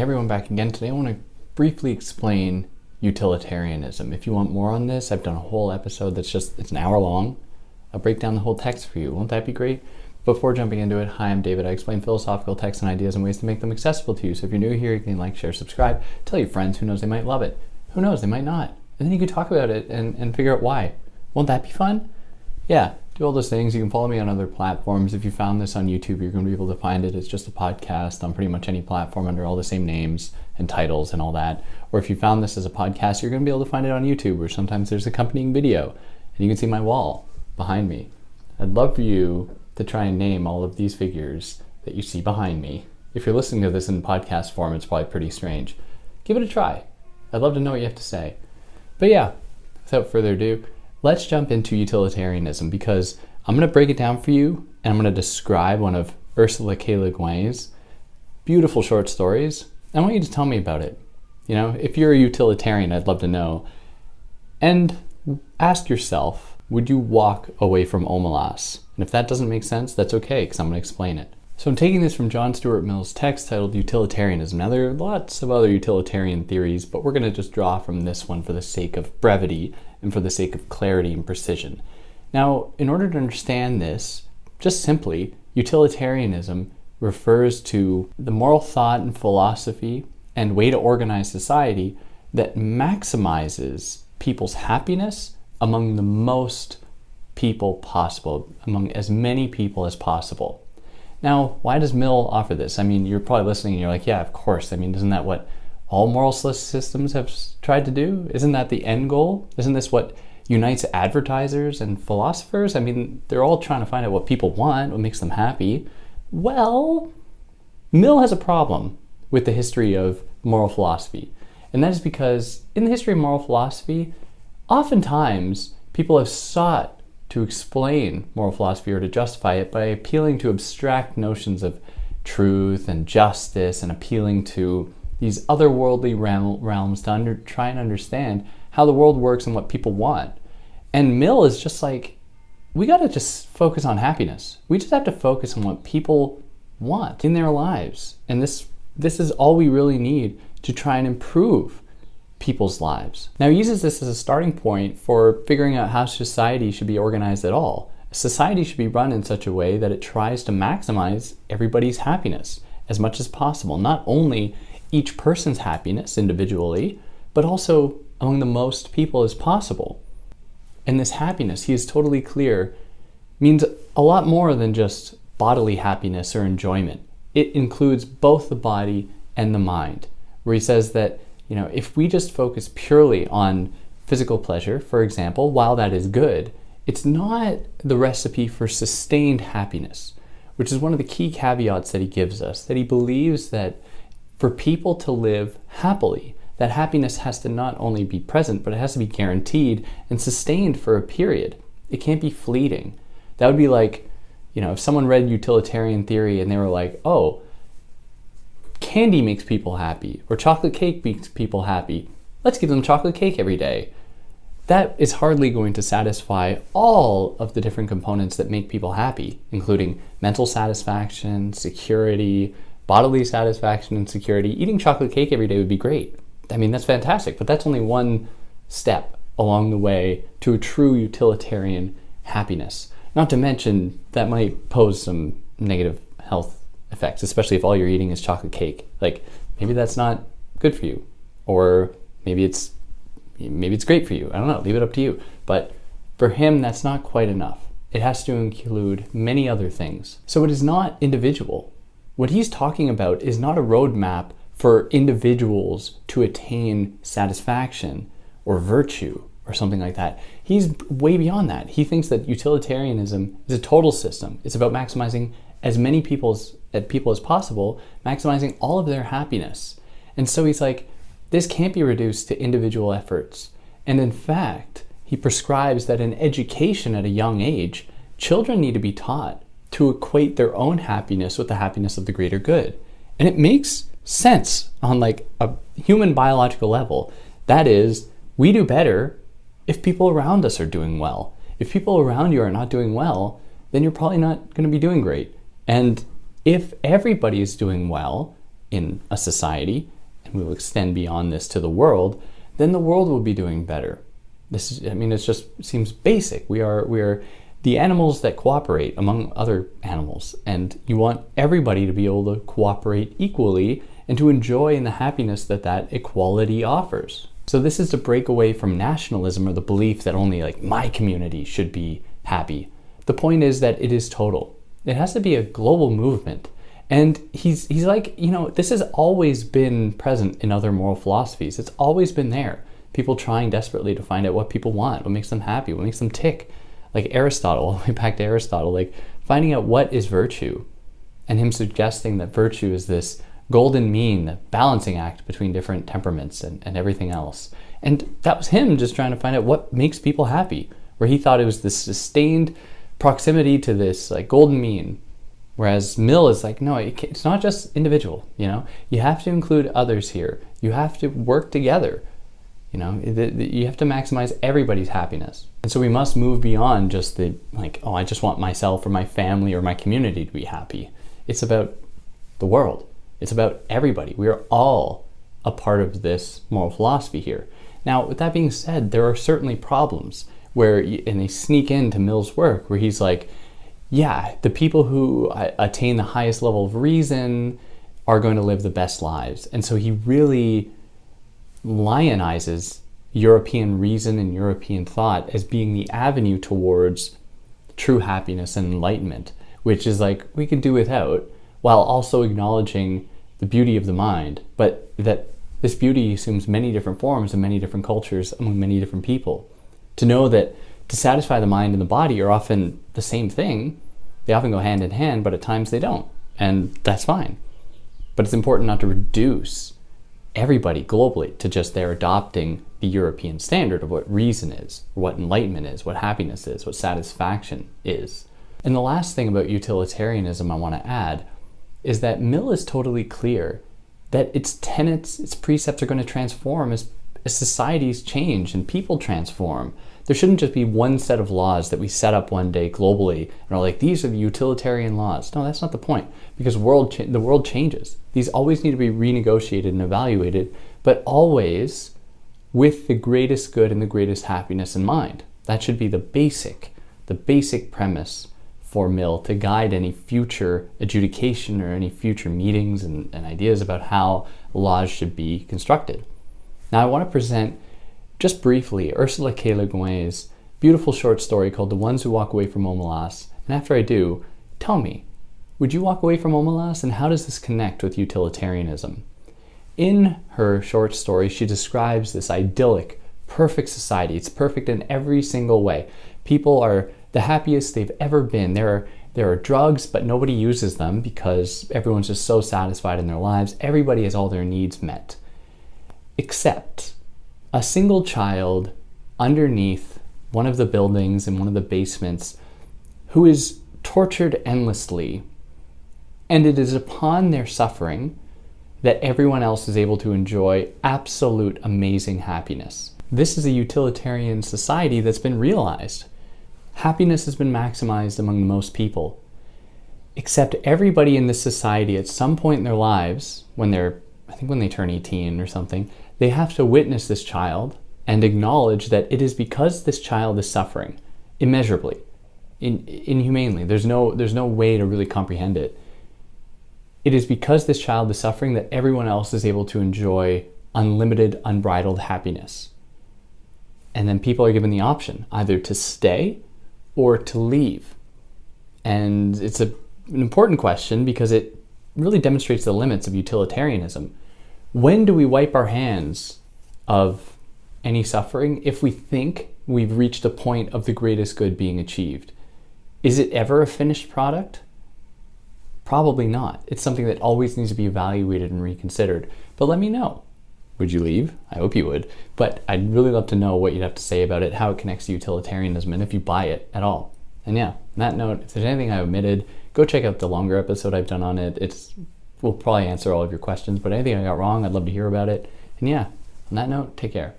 everyone, back again. Today I want to briefly explain utilitarianism. If you want more on this, I've done a whole episode it's an hour long. I'll break down the whole text for you. Won't that be great? Before jumping into it, hi, I'm David. I explain philosophical texts and ideas and ways to make them accessible to you. So if you're new here, you can like, share, subscribe. Tell your friends. Who knows, they might love it. Who knows, they might not. And then you can talk about it and figure out why. Won't that be fun? Yeah, do all those things. You can follow me on other platforms. If you found this on YouTube, you're going to be able to find it. It's just a podcast on pretty much any platform under all the same names and titles and all that. Or if you found this as a podcast, you're going to be able to find it on YouTube, where sometimes there's accompanying video. And you can see my wall behind me. I'd love for you to try and name all of these figures that you see behind me. If you're listening to this in podcast form, it's probably pretty strange. Give it a try. I'd love to know what you have to say. But yeah, without further ado, let's jump into utilitarianism, because I'm going to break it down for you, and I'm going to describe one of Ursula K. Le Guin's beautiful short stories. I want you to tell me about it. You know, if you're a utilitarian, I'd love to know. And ask yourself, would you walk away from Omelas? And if that doesn't make sense, that's okay, because I'm going to explain it. So I'm taking this from John Stuart Mill's text titled Utilitarianism. Now, there are lots of other utilitarian theories, but we're going to just draw from this one for the sake of brevity and for the sake of clarity and precision. Now, in order to understand this, just simply, utilitarianism refers to the moral thought and philosophy and way to organize society that maximizes people's happiness among the most people possible, among as many people as possible. Now, why does Mill offer this? I mean, you're probably listening and you're like, yeah, of course. I mean, isn't that what all moral systems have tried to do? Isn't that the end goal? Isn't this what unites advertisers and philosophers? I mean, they're all trying to find out what people want, what makes them happy. Well, Mill has a problem with the history of moral philosophy. And that is because in the history of moral philosophy, oftentimes people have sought to explain moral philosophy or to justify it by appealing to abstract notions of truth and justice and appealing to these otherworldly realms to try and understand how the world works and what people want. And Mill is just like, we got to just focus on happiness. We just have to focus on what people want in their lives. And this is all we really need to try and improve people's lives. Now, he uses this as a starting point for figuring out how society should be organized at all. Society should be run in such a way that it tries to maximize everybody's happiness as much as possible. Not only each person's happiness individually, but also among the most people as possible. And this happiness, he is totally clear, means a lot more than just bodily happiness or enjoyment. It includes both the body and the mind, where he says that, you know, if we just focus purely on physical pleasure, for example, while that is good, it's not the recipe for sustained happiness, which is one of the key caveats that he gives us, that he believes that for people to live happily, that happiness has to not only be present, but it has to be guaranteed and sustained for a period. It can't be fleeting. That would be like, you know, if someone read utilitarian theory and they were like, oh, candy makes people happy, or chocolate cake makes people happy, let's give them chocolate cake every day. That is hardly going to satisfy all of the different components that make people happy, including mental satisfaction, security, bodily satisfaction and security. Eating chocolate cake every day would be great. I mean, that's fantastic, but that's only one step along the way to a true utilitarian happiness. Not to mention that might pose some negative health effects, especially if all you're eating is chocolate cake. Like, maybe that's not good for you, or maybe it's great for you. I don't know, leave it up to you. But for him, that's not quite enough. It has to include many other things. So it is not individual. What he's talking about is not a roadmap for individuals to attain satisfaction or virtue or something like that. He's way beyond that. He thinks that utilitarianism is a total system. It's about maximizing as many people as possible, maximizing all of their happiness. And so he's like, this can't be reduced to individual efforts. And in fact, he prescribes that in education at a young age, children need to be taught to equate their own happiness with the happiness of the greater good. And it makes sense on like a human biological level. That is, we do better if people around us are doing well. If people around you are not doing well, then you're probably not going to be doing great. And if everybody is doing well, in a society, and we will extend beyond this to the world, then the world will be doing better. It just seems basic. We are the animals that cooperate among other animals, and you want everybody to be able to cooperate equally and to enjoy in the happiness that equality offers. So this is to break away from nationalism or the belief that only like my community should be happy. The point is that it is total. It has to be a global movement. And he's like, this has always been present in other moral philosophies. It's always been there. People trying desperately to find out what people want, what makes them happy, what makes them tick. Like Aristotle, all the way back to Aristotle, like finding out what is virtue, and him suggesting that virtue is this golden mean, the balancing act between different temperaments and everything else. And that was him just trying to find out what makes people happy, where he thought it was this sustained proximity to this like golden mean. Whereas Mill is like, no, it's not just individual, you have to include others here. You have to work together. You have to maximize everybody's happiness. And so we must move beyond just I just want myself or my family or my community to be happy. It's about the world. It's about everybody. We are all a part of this moral philosophy here. Now, with that being said, there are certainly problems and they sneak into Mill's work where he's like, yeah, the people who attain the highest level of reason are going to live the best lives. And so he really lionizes European reason and European thought as being the avenue towards true happiness and enlightenment, which is like we can do without, while also acknowledging the beauty of the mind, but that this beauty assumes many different forms in many different cultures among many different people. To know that to satisfy the mind and the body are often the same thing, they often go hand in hand, but at times they don't, and that's fine. But it's important not to reduce everybody globally to just they're adopting the European standard of what reason is, or what enlightenment is, what happiness is, what satisfaction is. And the last thing about utilitarianism I want to add is that Mill is totally clear that its tenets, its precepts are going to transform as societies change and people transform. There shouldn't just be one set of laws that we set up one day globally and are like, these are the utilitarian laws. No, that's not the point, because the world changes. These always need to be renegotiated and evaluated, but always with the greatest good and the greatest happiness in mind. That should be the basic premise for Mill to guide any future adjudication or any future meetings and ideas about how laws should be constructed. Now I want to present just briefly Ursula K. Le Guin's beautiful short story called The Ones Who Walk Away from Omelas. And after I do, tell me, would you walk away from Omelas, and how does this connect with utilitarianism? In her short story, she describes this idyllic, perfect society. It's perfect in every single way. People are the happiest they've ever been. There are drugs, but nobody uses them because everyone's just so satisfied in their lives. Everybody has all their needs met. Except a single child underneath one of the buildings in one of the basements who is tortured endlessly. And it is upon their suffering that everyone else is able to enjoy absolute amazing happiness. This is a utilitarian society that's been realized. Happiness has been maximized among most people. Except everybody in this society at some point in their lives, when they turn 18 or something, they have to witness this child and acknowledge that it is because this child is suffering immeasurably, inhumanely. There's no way to really comprehend it. It is because this child is suffering that everyone else is able to enjoy unlimited, unbridled happiness. And then people are given the option either to stay or to leave. And it's an important question because it really demonstrates the limits of utilitarianism. When do we wipe our hands of any suffering if we think we've reached a point of the greatest good being achieved? Is it ever a finished product? Probably not. It's something that always needs to be evaluated and reconsidered. But let me know. Would you leave? I hope you would. But I'd really love to know what you'd have to say about it, how it connects to utilitarianism, and if you buy it at all. And yeah, on that note, if there's anything I omitted, go check out the longer episode I've done on it. We'll probably answer all of your questions, but anything I got wrong, I'd love to hear about it. And yeah, on that note, take care.